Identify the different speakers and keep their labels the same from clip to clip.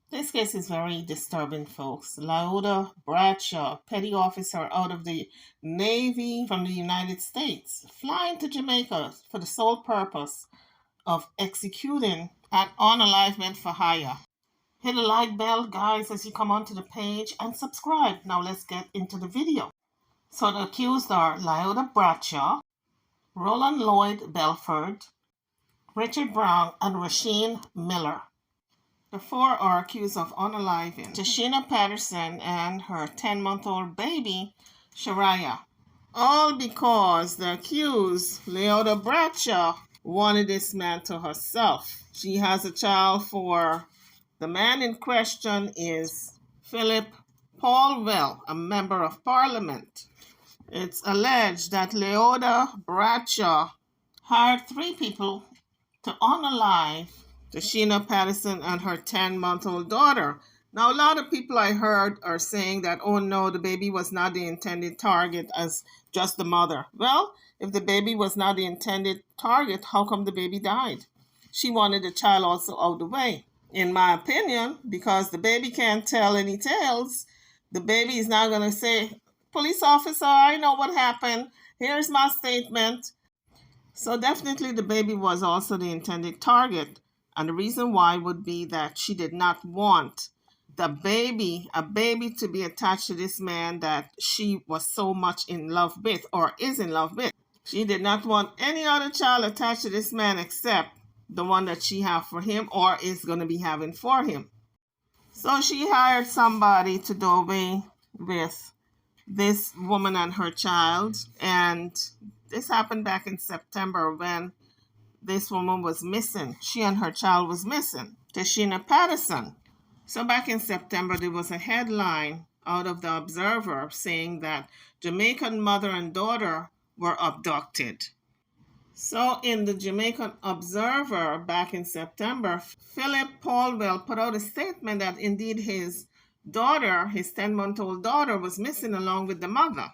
Speaker 1: This case is very disturbing, folks. Leoda Bradshaw, petty officer out of the Navy from the United States, flying to Jamaica for the sole purpose of executing an unalivement for hire. Hit the like bell, guys, as you come onto the page and subscribe. Now let's get into the video. So the accused are Leoda Bradshaw, Roland Lloyd Belford, Richard Brown, and Rasheen Miller. The four are accused of unaliving Toshyna Patterson and her 10-month-old baby, Shariah. All because the accused, Leoda Bradshaw, wanted this man to herself. She has a child for the man in question is Phillip Paulwell, a member of parliament. It's alleged that Leoda Bradshaw hired three people to unalive Toshyna Patterson and her 10-month-old daughter. Now, a lot of people I heard are saying that, oh no, the baby was not the intended target as just the mother. Well, if the baby was not the intended target, how come the baby died? She wanted the child also out the way. In my opinion, because the baby can't tell any tales, the baby is not going to say, police officer, I know what happened. Here's my statement. So definitely the baby was also the intended target. And the reason why would be that she did not want a baby to be attached to this man that she was so much in love with or is in love with. She did not want any other child attached to this man except the one that she have for him or is going to be having for him. So she hired somebody to do away with this woman and her child, and this happened back in September when this woman was missing. She and her child was missing, Toshyna Patterson. So back in September, there was a headline out of the Observer saying that Jamaican mother and daughter were abducted. So in the Jamaican Observer back in September, Phillip Paulwell put out a statement that indeed his daughter, his 10-month-old daughter, was missing along with the mother.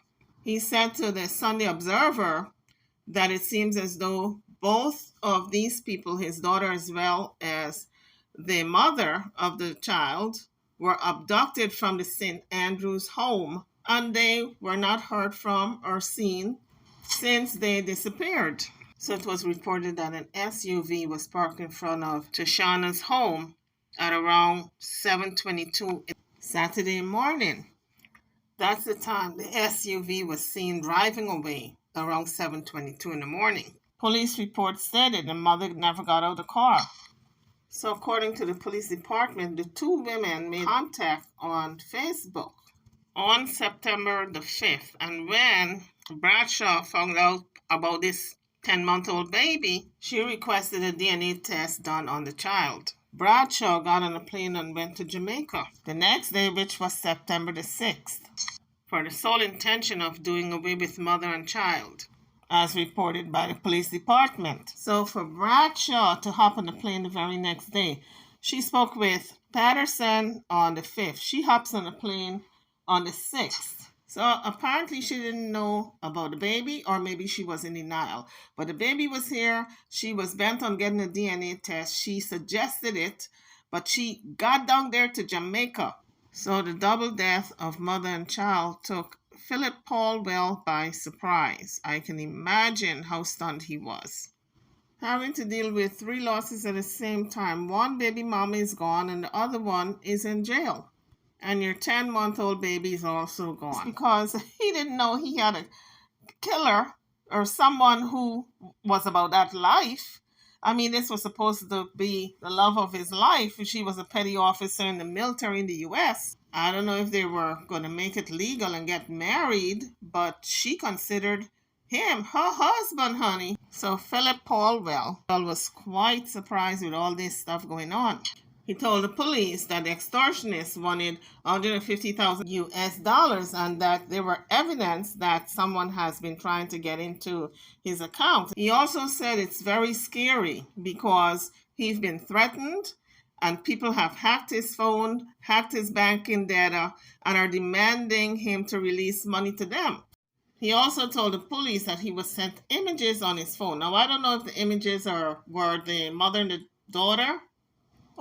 Speaker 1: He said to the Sunday Observer that it seems as though both of these people, his daughter as well as the mother of the child, were abducted from the St. Andrew's home, and they were not heard from or seen since they disappeared. So it was reported that an SUV was parked in front of Toshyna's home at around 7:22 Saturday morning. That's the time the SUV was seen driving away, around 7:22 in the morning. Police reports stated the mother never got out of the car. So according to the police department, the two women made contact on Facebook on September the 5th. And when Bradshaw found out about this 10-month-old baby, she requested a DNA test done on the child. Bradshaw got on a plane and went to Jamaica the next day, which was September the 6th, for the sole intention of doing away with mother and child, as reported by the police department. So for Bradshaw to hop on the plane the very next day, she spoke with Patterson on the 5th. She hops on the plane on the 6th. So apparently she didn't know about the baby, or maybe she was in denial. But the baby was here. She was bent on getting a DNA test. She suggested it, but she got down there to Jamaica. So the double death of mother and child took Phillip Paulwell by surprise. I can imagine how stunned he was. Having to deal with three losses at the same time. One baby mama is gone and the other one is in jail. And your 10-month-old baby is also gone. Because he didn't know he had a killer or someone who was about that life. I mean, this was supposed to be the love of his life. She was a petty officer in the military in the U.S. I don't know if they were going to make it legal and get married, but she considered him her husband, honey. So Phillip Paulwell was quite surprised with all this stuff going on. He told the police that the extortionists wanted 150,000 US dollars and that there were evidence that someone has been trying to get into his account. He also said it's very scary because he's been threatened and people have hacked his phone, hacked his banking data, and are demanding him to release money to them. He also told the police that he was sent images on his phone. Now, I don't know if the images were the mother and the daughter,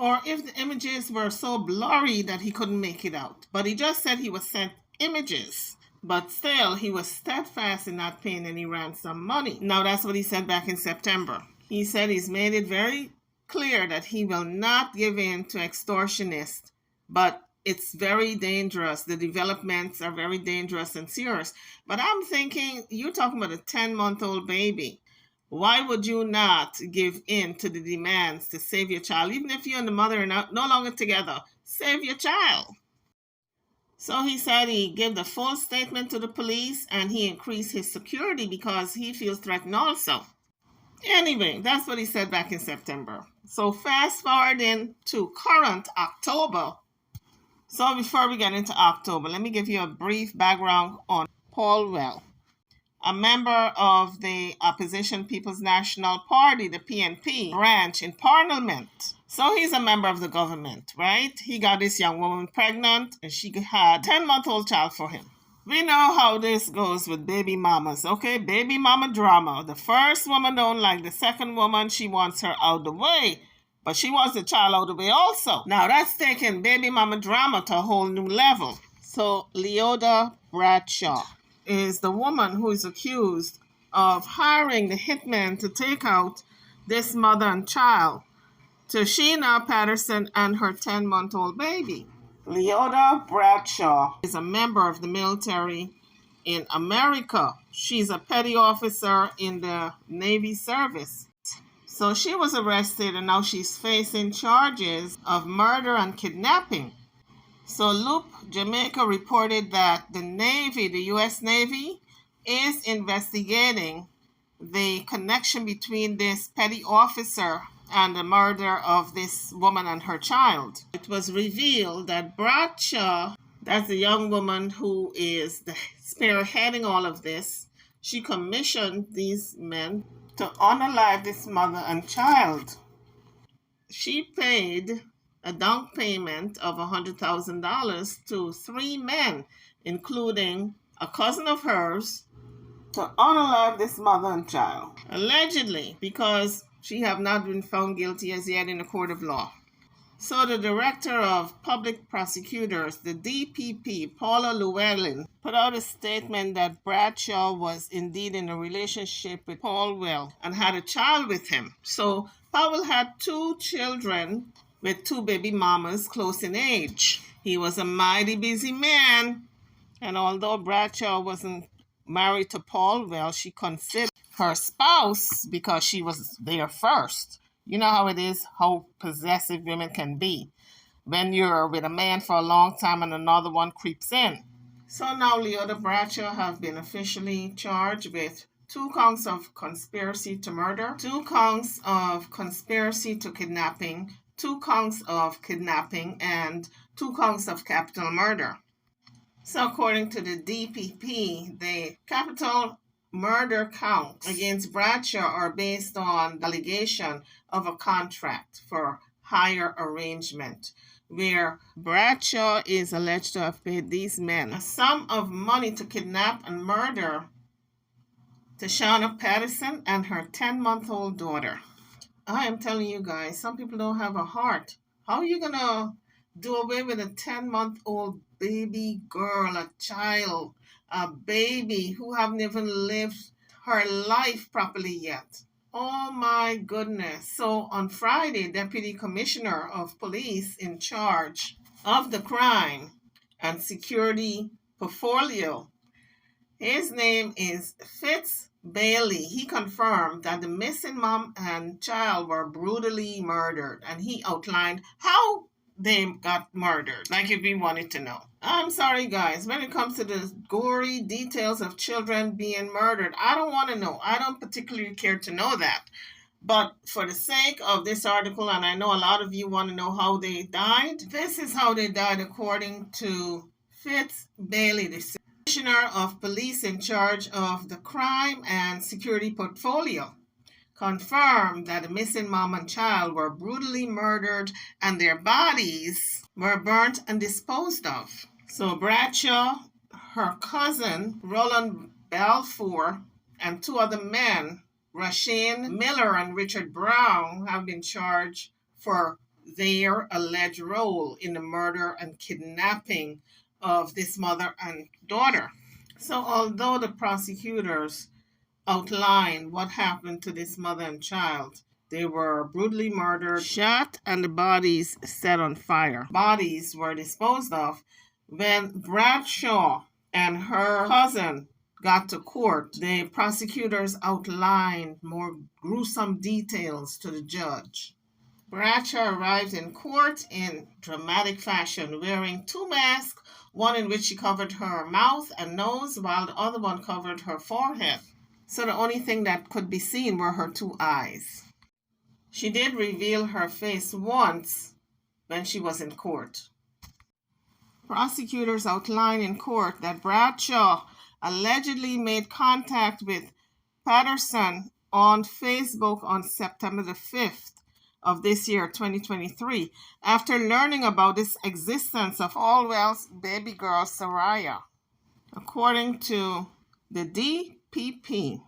Speaker 1: or if the images were so blurry that he couldn't make it out. But he just said he was sent images. But still, he was steadfast in not paying any ransom money. Now, that's what he said back in September. He said he's made it very clear that he will not give in to extortionists, but it's very dangerous. The developments are very dangerous and serious. But I'm thinking, you're talking about a 10-month-old baby. Why would you not give in to the demands to save your child? Even if you and the mother are no longer together, save your child. So he said he gave the full statement to the police and he increased his security because he feels threatened also. Anyway, that's what he said back in September. So fast forwarding to current October. So before we get into October, let me give you a brief background on Paulwell, a member of the Opposition People's National Party, the PNP branch in Parliament. So he's a member of the government, right? He got this young woman pregnant and she had a 10-month-old child for him. We know how this goes with baby mamas, okay? Baby mama drama. The first woman don't like the second woman. She wants her out the way, but she wants the child out the way also. Now that's taking baby mama drama to a whole new level. So Leoda Bradshaw is the woman who is accused of hiring the hitman to take out this mother and child, Toshyna Patterson and her 10-month-old baby. Leoda Bradshaw is a member of the military in America. She's a petty officer in the Navy service. So she was arrested and now she's facing charges of murder and kidnapping. So Loop Jamaica reported that the Navy, the U.S. Navy, is investigating the connection between this petty officer and the murder of this woman and her child. It was revealed that Bradshaw, that's the young woman who is spearheading all of this, she commissioned these men to unalive this mother and child. She paid a down payment of $100,000 to 3 men, including a cousin of hers, to unalive this mother and child, allegedly, because she have not been found guilty as yet in a court of law. So the Director of Public Prosecutors, the DPP, Paula Llewellyn, put out a statement that Bradshaw was indeed in a relationship with Paulwell and had a child with him. So Paulwell had 2 children with 2 baby mamas close in age. He was a mighty busy man, and although Bradshaw wasn't married to Paulwell, she considered her spouse because she was there first. You know how it is, how possessive women can be when you're with a man for a long time and another one creeps in. So now Leoda Bradshaw have been officially charged with 2 counts of conspiracy to murder, 2 counts of conspiracy to kidnapping, 2 counts of kidnapping, and 2 counts of capital murder. So according to the DPP, the capital murder counts against Bradshaw are based on the allegation of a contract for hire arrangement, where Bradshaw is alleged to have paid these men a sum of money to kidnap and murder Toshyna Patterson and her 10-month-old daughter. I am telling you guys, some people don't have a heart. How are you going to do away with a 10-month-old baby girl, a child, a baby who haven't even lived her life properly yet? Oh my goodness. So on Friday, Deputy Commissioner of Police in charge of the crime and security portfolio, his name is Pixabay. He confirmed that the missing mom and child were brutally murdered, and he outlined how they got murdered, like if we wanted to know. I'm sorry, guys. When it comes to the gory details of children being murdered, I don't want to know. I don't particularly care to know that. But for the sake of this article, and I know a lot of you want to know how they died, this is how they died according to Pixabay, the Commissioner of Police in charge of the crime and security portfolio. Confirmed that the missing mom and child were brutally murdered and their bodies were burnt and disposed of. So Bradshaw, her cousin, Roland Balfour, and 2 other men, Rasheen Miller and Richard Brown, have been charged for their alleged role in the murder and kidnapping of this mother and daughter. So, although the prosecutors outline what happened to this mother and child, they were brutally murdered, shot, and the bodies set on fire. Bodies were disposed of when Bradshaw and her cousin got to court. The prosecutors outlined more gruesome details to the judge. Bradshaw arrived in court in dramatic fashion, wearing two masks, one in which she covered her mouth and nose, while the other one covered her forehead. So the only thing that could be seen were her two eyes. She did reveal her face once when she was in court. Prosecutors outlined in court that Bradshaw allegedly made contact with Patterson on Facebook on September the 5th of this year, 2023, after learning about this existence of Paulwell's baby girl, Soraya. According to the DPP,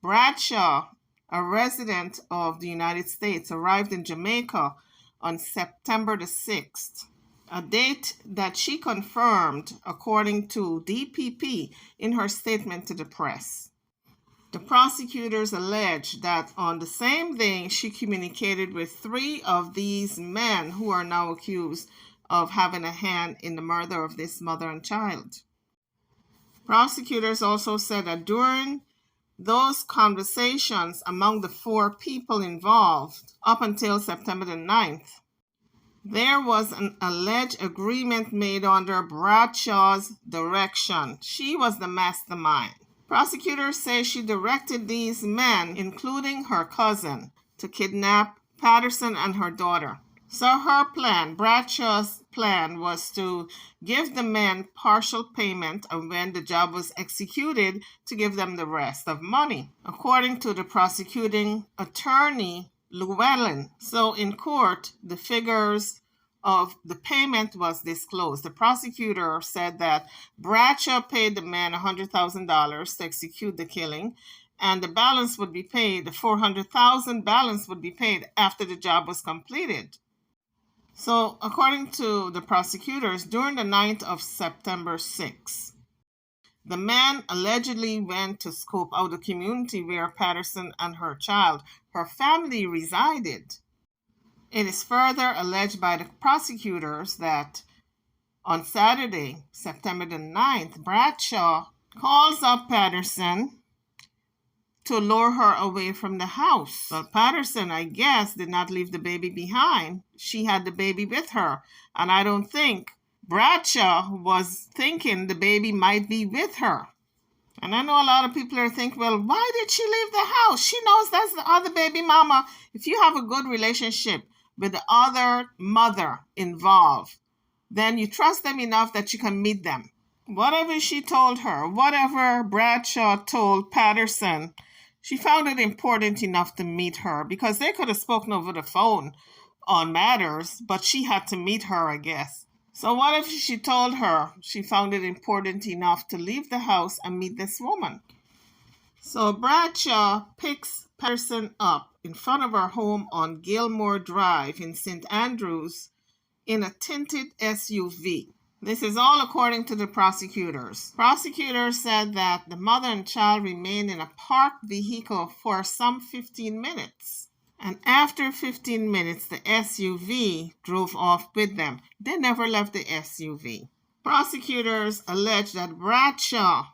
Speaker 1: Bradshaw, a resident of the United States, arrived in Jamaica on September the 6th, a date that she confirmed according to DPP in her statement to the press. The prosecutors allege that on the same day she communicated with three of these men who are now accused of having a hand in the murder of this mother and child. Prosecutors also said that during those conversations among the four people involved up until September the 9th, there was an alleged agreement made under Bradshaw's direction. She was the mastermind. Prosecutors say she directed these men, including her cousin, to kidnap Patterson and her daughter. So her plan, Bradshaw's plan, was to give the men partial payment, and when the job was executed, to give them the rest of money, according to the prosecuting attorney, Llewellyn. So in court, the figures of the payment was disclosed. The prosecutor said that Bradshaw paid the man $100,000 to execute the killing, and the balance would be paid, the $400,000 balance would be paid after the job was completed. So, according to the prosecutors, during the night of September 6th, the man allegedly went to scope out the community where Patterson and her child, her family, resided. It is further alleged by the prosecutors that on Saturday, September the 9th, Bradshaw calls up Patterson to lure her away from the house. But Patterson, I guess, did not leave the baby behind. She had the baby with her, and I don't think Bradshaw was thinking the baby might be with her. And I know a lot of people are thinking, well, why did she leave the house? She knows that's the other baby mama. If you have a good relationship with the other mother involved, then you trust them enough that you can meet them. Whatever she told her, whatever Bradshaw told Patterson, she found it important enough to meet her, because they could have spoken over the phone on matters, but she had to meet her, I guess. So what if she told her she found it important enough to leave the house and meet this woman? So Bradshaw picks Patterson up in front of her home on Gilmore Drive in St. Andrews in a tinted SUV. This is all according to the prosecutors. Prosecutors said that the mother and child remained in a parked vehicle for some 15 minutes. And after 15 minutes, the SUV drove off with them. They never left the SUV. Prosecutors allege that Bradshaw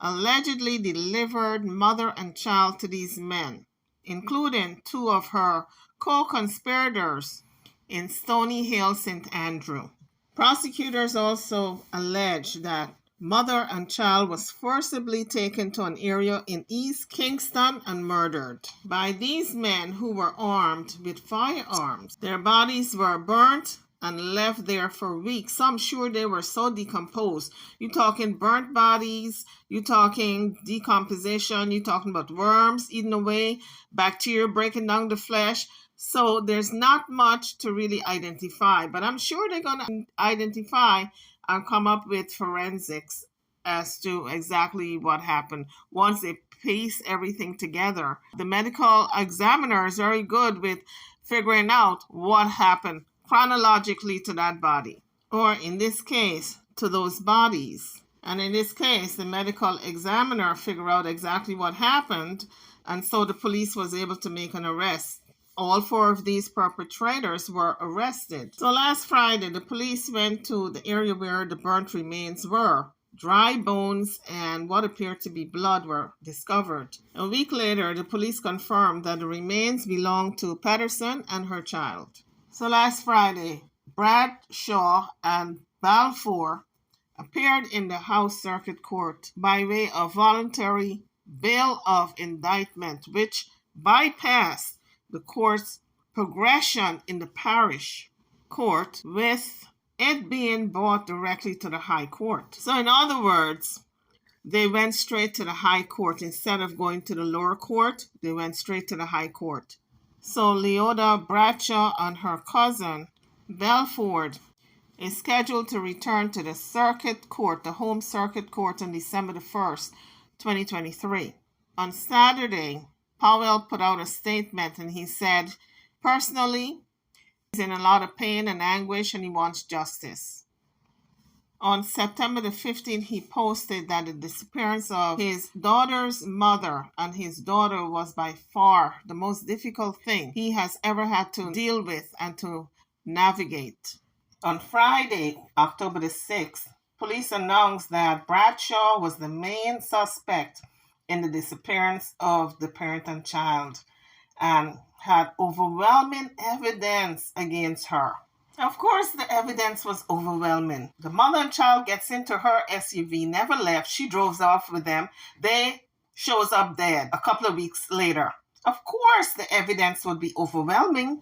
Speaker 1: allegedly delivered mother and child to these men, including two of her co-conspirators in Stony Hill, St. Andrew. Prosecutors also allege that mother and child was forcibly taken to an area in East Kingston and murdered by these men who were armed with firearms. Their bodies were burnt and left there for weeks. So I'm sure they were so decomposed. You're talking burnt bodies, you're talking decomposition, you're talking about worms eating away, bacteria breaking down the flesh. So there's not much to really identify, but I'm sure they're going to identify and come up with forensics as to exactly what happened once they piece everything together. The medical examiner is very good with figuring out what happened chronologically to that body, or in this case, to those bodies. And in this case, the medical examiner figured out exactly what happened, and so the police was able to make an arrest. All four of these perpetrators were arrested. So last Friday, the police went to the area where the burnt remains were. Dry bones and what appeared to be blood were discovered. A week later, the police confirmed that the remains belonged to Patterson and her child. So last Friday, Bradshaw and Balfour appeared in the House Circuit Court by way of voluntary bail of indictment, which bypassed the court's progression in the parish court, with it being brought directly to the High Court. So in other words, they went straight to the High Court. Instead of going to the lower court, they went straight to the High Court. So Leoda Bradshaw and her cousin, Belford, is scheduled to return to the circuit court, the home circuit court, on December the 1st, 2023. On Saturday, Paulwell put out a statement and he said, personally, he's in a lot of pain and anguish and he wants justice. On September the 15th, he posted that the disappearance of his daughter's mother and his daughter was by far the most difficult thing he has ever had to deal with and to navigate. On Friday, October the 6th, police announced that Bradshaw was the main suspect in the disappearance of the parent and child and had overwhelming evidence against her. Of course, the evidence was overwhelming. The mother and child gets into her SUV, never left. She drove off with them. They shows up dead a couple of weeks later. Of course, the evidence would be overwhelming.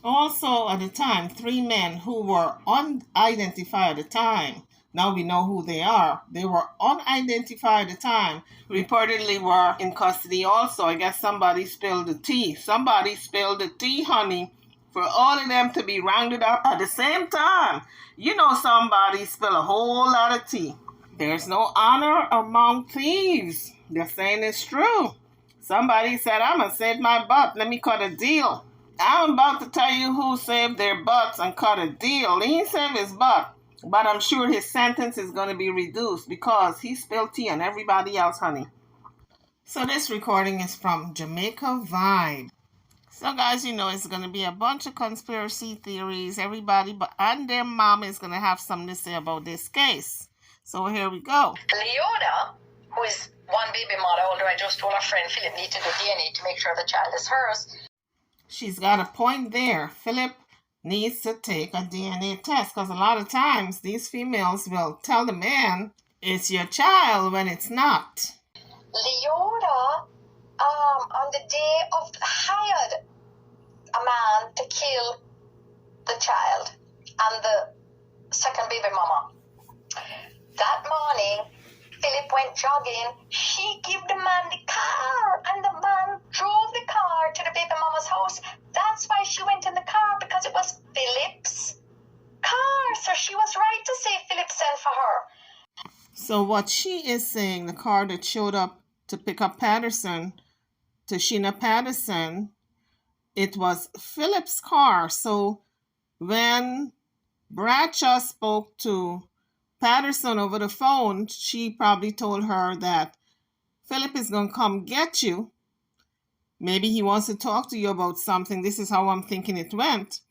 Speaker 1: Also, at the time, 3 men who were unidentified at the time, now we know who they are, they were unidentified at the time, reportedly were in custody also. I guess somebody spilled the tea. Somebody spilled the tea, honey, for all of them to be rounded up at the same time. You know somebody spilled a whole lot of tea. There's no honor among thieves. They're saying it's true. Somebody said, I'm going to save my butt. Let me cut a deal. I'm about to tell you who saved their butts and cut a deal. He didn't save his butt, but I'm sure his sentence is going to be reduced because he spilled tea on everybody else, honey. So this recording is from Jamaica Vibe. So guys, you know it's going to be a bunch of conspiracy theories. Everybody and their mom is going to have something to say about this case. So here we go.
Speaker 2: Leoda, who is one baby mother, although I just told her friend Phillip need to do DNA to make sure the child is hers.
Speaker 1: She's got a point there. Phillip needs to take a DNA test because a lot of times these females will tell the man it's your child when it's not.
Speaker 2: Leoda, on the day of hired a man to kill the child and the second baby mama. That morning, Phillip went jogging. She gave the man the car, and the man drove the car to the baby mama's house. That's why she went in the car, because it was Phillip's car. So she was right to say Phillip sent for her.
Speaker 1: So what she is saying, the car that showed up to pick up Patterson, Toshyna Patterson, it was Phillip's car. So when Bradshaw spoke to Patterson over the phone, she probably told her that Phillip is going to come get you. Maybe he wants to talk to you about something. This is how I'm thinking it went.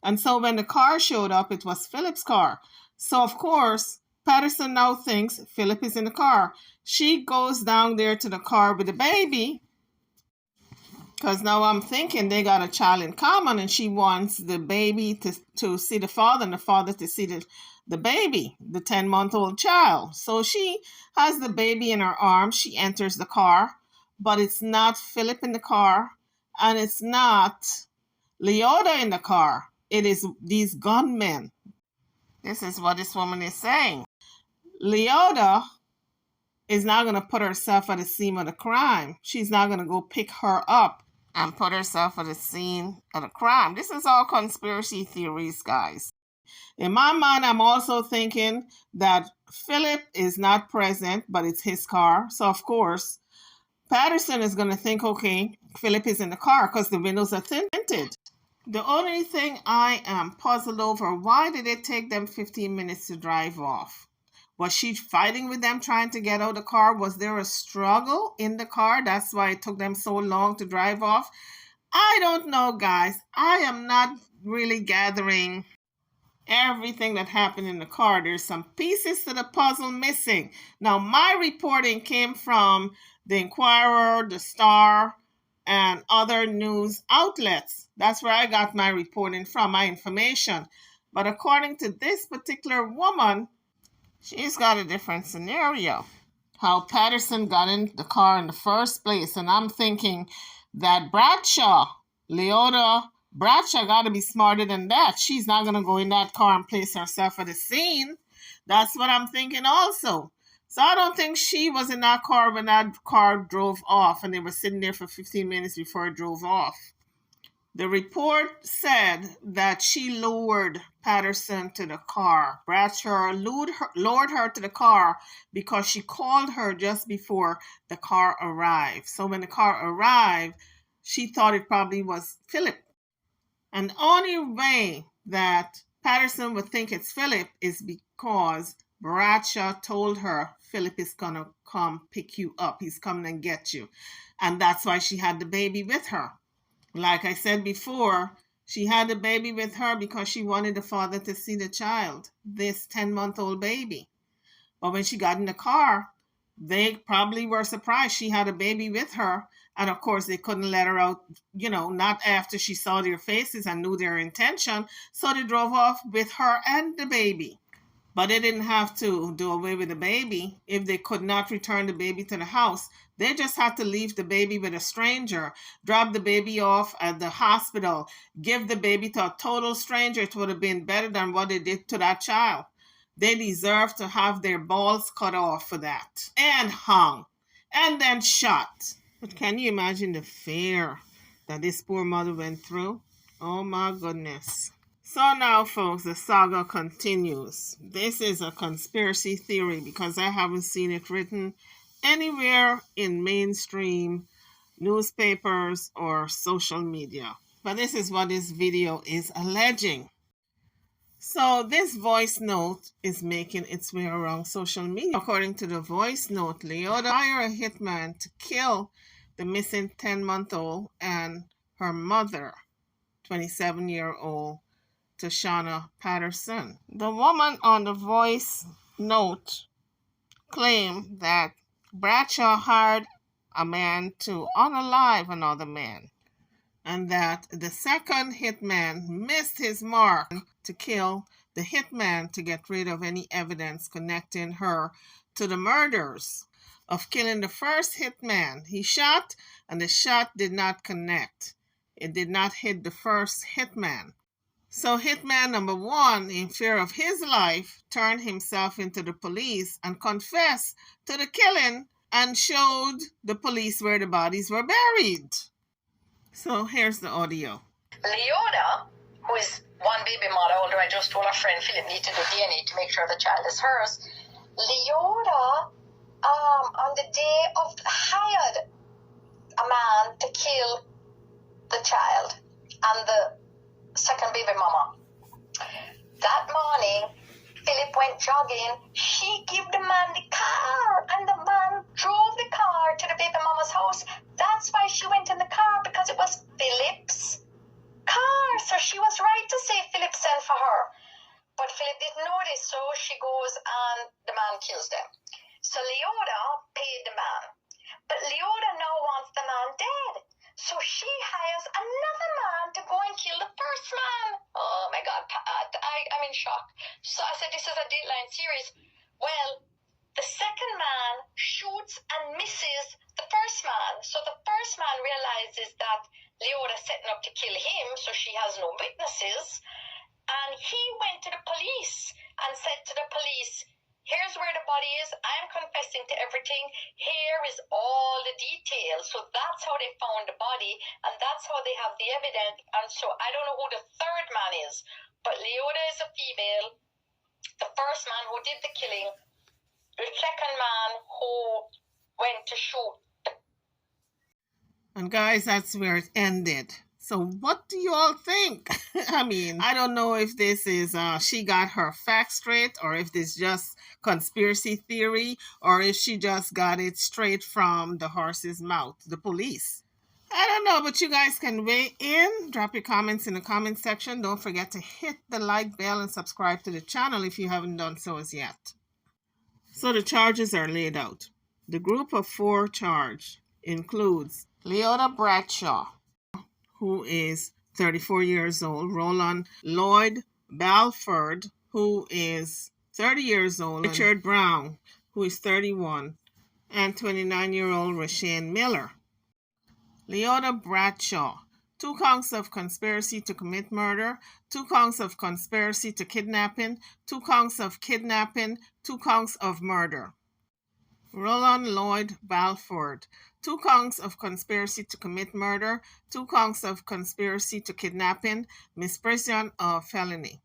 Speaker 1: And so when the car showed up, it was Phillip's car. So of course, Patterson now thinks Phillip is in the car. She goes down there to the car with the baby, because now I'm thinking they got a child in common and she wants the baby to see the father and the father to see the baby, the 10-month-old child. So she has the baby in her arms. She enters the car, but it's not Phillip in the car and it's not Leoda in the car. It is these gunmen. This is what this woman is saying. Leoda is not going to put herself at the scene of the crime. She's not going to go pick her up and put herself at the scene of the crime. This is all conspiracy theories, guys. In my mind, I'm also thinking that Phillip is not present, but it's his car. So, of course, Patterson is going to think, okay, Phillip is in the car because the windows are tinted. The only thing I am puzzled over, why did it take them 15 minutes to drive off? Was she fighting with them trying to get out of the car? Was there a struggle in the car? That's why it took them so long to drive off. I don't know, guys. I am not really gathering everything that happened in the car. There's some pieces to the puzzle missing. Now, my reporting came from the Inquirer, the Star, and other news outlets. That's where I got my reporting from, my information. But according to this particular woman, she's got a different scenario. How Patterson got in the car in the first place. And I'm thinking that Leoda Bradshaw got to be smarter than that. She's not going to go in that car and place herself at the scene. That's what I'm thinking also. So I don't think she was in that car when that car drove off and they were sitting there for 15 minutes before it drove off. The report said that she lured Patterson to the car. Bradshaw lured her to the car because she called her just before the car arrived. So when the car arrived, she thought it probably was Phillip. And the only way that Patterson would think it's Phillip is because Bradshaw told her Phillip is going to come pick you up. He's coming and get you. And that's why she had the baby with her. Like I said before, she had the baby with her because she wanted the father to see the child, this 10-month-old baby. But when she got in the car, they probably were surprised she had a baby with her. And of course, they couldn't let her out, not after she saw their faces and knew their intention. So they drove off with her and the baby. But they didn't have to do away with the baby if they could not return the baby to the house. They just had to leave the baby with a stranger, drop the baby off at the hospital, give the baby to a total stranger. It would have been better than what they did to that child. They deserve to have their balls cut off for that. And hung. And then shot. But can you imagine the fear that this poor mother went through? Oh my goodness. So now, folks, the saga continues. This is a conspiracy theory because I haven't seen it written anywhere in mainstream newspapers or social media. But this is what this video is alleging. So this voice note is making its way around social media. According to the voice note, Leoda hired a hitman to kill the missing 10-month-old and her mother, 27-year-old Toshyna Patterson. The woman on the voice note claimed that Bradshaw hired a man to unalive another man, and that the second hitman missed his mark to kill the hitman to get rid of any evidence connecting her to the murders of killing the first hitman. He shot, and the shot did not connect. It did not hit the first hitman. So hitman number one, in fear of his life, turned himself into the police and confessed to the killing and showed the police where the bodies were buried. So here's the audio.
Speaker 2: Leoda, who is one baby mother, although I just told her friend Phillip need to do DNA to make sure the child is hers. Leoda, on the day of, hired a man to kill the child and the second baby mama. That morning, Phillip went jogging. She gave the man the car, and the man drove the car to the baby mama's house. That's why she went in the car, because it was Phillip's car. So she was right to say Phillip sent for her. But Phillip didn't know this, so she goes and the man kills them. So Leoda paid the man. But Leoda now wants the man dead. So she hires another man to go and kill the first man. Oh my God, I'm in shock. So I said, this is a Dateline series. Well, the second man shoots and misses the first man. So the first man realizes that Leoda's setting up to kill him, so she has no witnesses. And he went to the police and said to the police, here's where the body is. I'm confessing to everything. Here is all the details. So that's how they found the body, and that's how they have the evidence. And so I don't know who the third man is, but Leoda is a female. The first man who did the killing, the second man who went to shoot.
Speaker 1: And guys, that's where it ended. So what do you all think? I mean, I don't know if this is she got her facts straight, or if this just conspiracy theory, or if she just got it straight from the horse's mouth, the police. I don't know, but you guys can weigh in. Drop your comments in the comment section. Don't forget to hit the like bell and subscribe to the channel if you haven't done so as yet. So the charges are laid out. The group of 4 charged includes Leoda Bradshaw, who is 34 years old, Roland Lloyd Balford, who is 30 years old, Richard Brown, who is 31, and 29-year-old Rashane Miller. Leoda Bradshaw, 2 counts of conspiracy to commit murder, 2 counts of conspiracy to kidnapping, 2 counts of kidnapping, 2 counts of murder. Roland Lloyd Balford, 2 counts of conspiracy to commit murder, 2 counts of conspiracy to kidnapping, misprision of felony.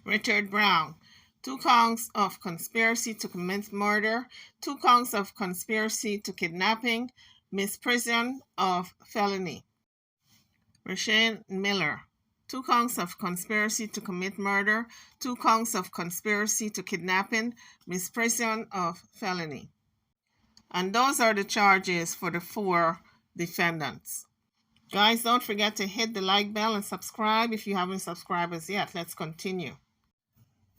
Speaker 1: Richard Brown, 2 counts of conspiracy to commit murder, 2 counts of conspiracy to kidnapping, misprision of felony. Rashane Miller, 2 counts of conspiracy to commit murder, 2 counts of conspiracy to kidnapping, misprision of felony. And those are the charges for the 4 defendants. Guys, don't forget to hit the like bell and subscribe if you haven't subscribed as yet. Let's continue.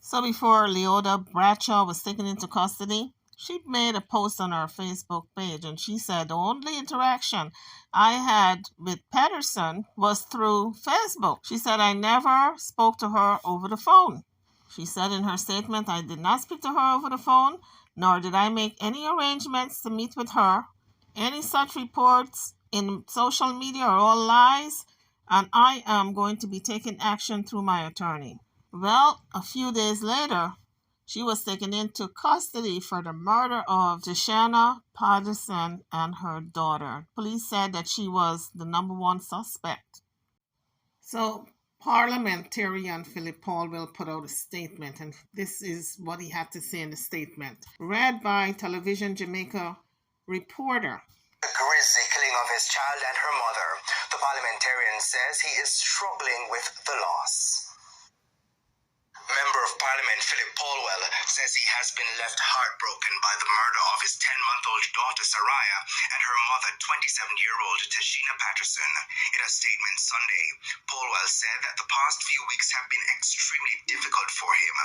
Speaker 1: So before Leoda Bradshaw was taken into custody, she made a post on her Facebook page, and she said the only interaction I had with Patterson was through Facebook. She said, I never spoke to her over the phone. She said in her statement, I did not speak to her over the phone, nor did I make any arrangements to meet with her. Any such reports in social media are all lies, and I am going to be taking action through my attorney. Well, a few days later, she was taken into custody for the murder of Toshyna Patterson and her daughter. Police said that she was the #1 suspect. So, Parliamentarian Phillip Paulwell put out a statement, and this is what he had to say in the statement. Read by Television Jamaica reporter.
Speaker 3: The grisly killing of his child and her mother. The parliamentarian says he is struggling with the loss. Member of Parliament Phillip Paulwell says he has been left heartbroken by the murder of his 10-month-old daughter Saraya and her mother, 27-year-old Toshyna Patterson. In a statement Sunday, Paulwell said that the past few weeks have been extremely difficult for him.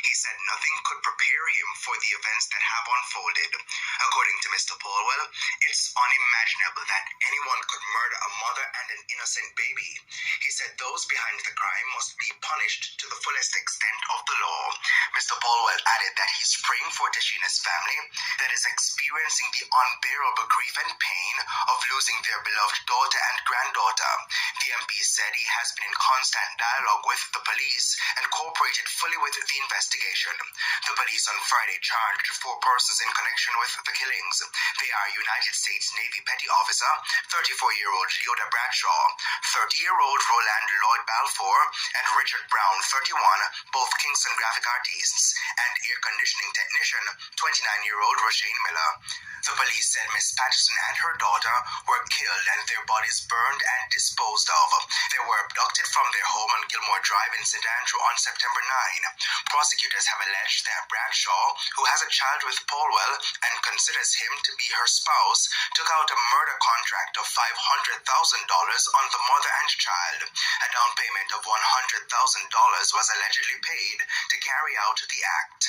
Speaker 3: He said nothing could prepare him for the events that have unfolded. According to Mr. Paulwell, it's unimaginable that anyone could murder a mother and an innocent baby. He said those behind the crime must be punished to the fullest extent of the law. Mr. Paulwell added that he's praying for Toshyna's family that is experiencing the unbearable grief and pain of losing their beloved daughter and granddaughter. The MP said he has been in constant dialogue with the police and cooperated fully with the investigation. The police on Friday charged 4 persons in connection with the killings. They are United States Navy Petty Officer 34-year-old Leoda Bradshaw, 30-year-old Roland Lloyd Balfour, and Richard Brown, 31, both Kingston graphic artists, and air conditioning technician, 29-year-old Rashane Miller. The police said Miss Patterson and her daughter were killed and their bodies burned and disposed of. They were abducted from their home on Gilmore Drive in St. Andrew on September 9. Prosecutors have alleged that Bradshaw, who has a child with Paulwell and considers him to be her spouse, took out a murder contract of $500,000 on the mother and child. A down payment of $100,000 was allegedly paid to carry out the act.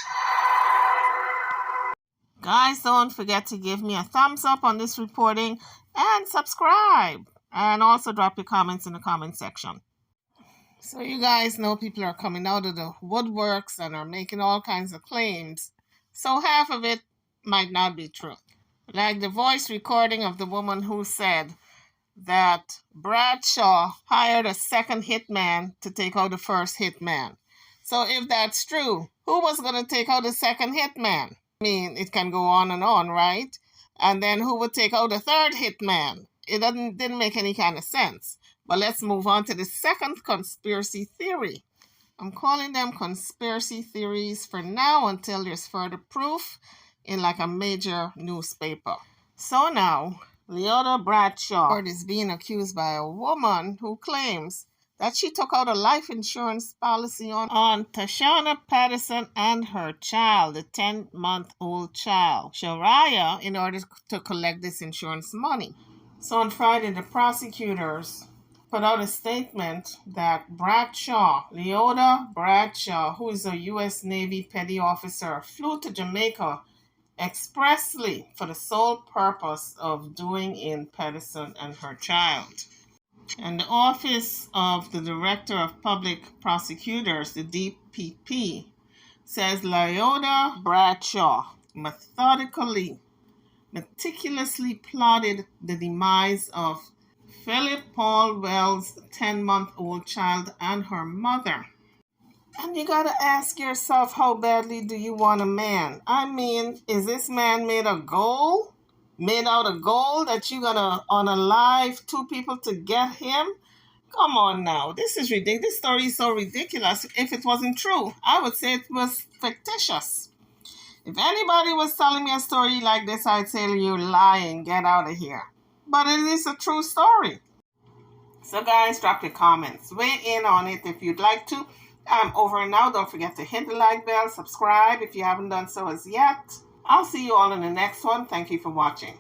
Speaker 1: Guys, don't forget to give me a thumbs up on this reporting and subscribe. And also drop your comments in the comment section. So you guys know people are coming out of the woodworks and are making all kinds of claims. So half of it might not be true. Like the voice recording of the woman who said that Bradshaw hired a second hitman to take out the first hitman. So if that's true, who was going to take out the second hitman? I mean, it can go on, right? And then who would take out the third hitman? It didn't make any kind of sense. But let's move on to the second conspiracy theory. I'm calling them conspiracy theories for now until there's further proof in like a major newspaper. So now, Leoda Bradshaw is being accused by a woman who claims that she took out a life insurance policy on Toshyna Patterson and her child, the 10-month-old child, Shariah, in order to collect this insurance money. So on Friday, the prosecutors put out a statement that Bradshaw, Leoda Bradshaw, who is a U.S. Navy petty officer, flew to Jamaica expressly for the sole purpose of doing in Patterson and her child. And the Office of the Director of Public Prosecutors, the DPP, says Leoda Bradshaw meticulously plotted the demise of Phillip Paulwell's 10-month-old child and her mother. And you gotta ask yourself, how badly do you want a man? I mean, is this man made out of gold that you're gonna unalive two people to get him? Come on now, this is ridiculous. This story is so ridiculous. If it wasn't true, I would say it was fictitious. If anybody was telling me a story like this, I'd say you're lying, get out of here. But it is a true story. So guys, drop your comments. Weigh in on it if you'd like to. I'm over and now. Don't forget to hit the like bell, subscribe if you haven't done so as yet. I'll see you all in the next one. Thank you for watching.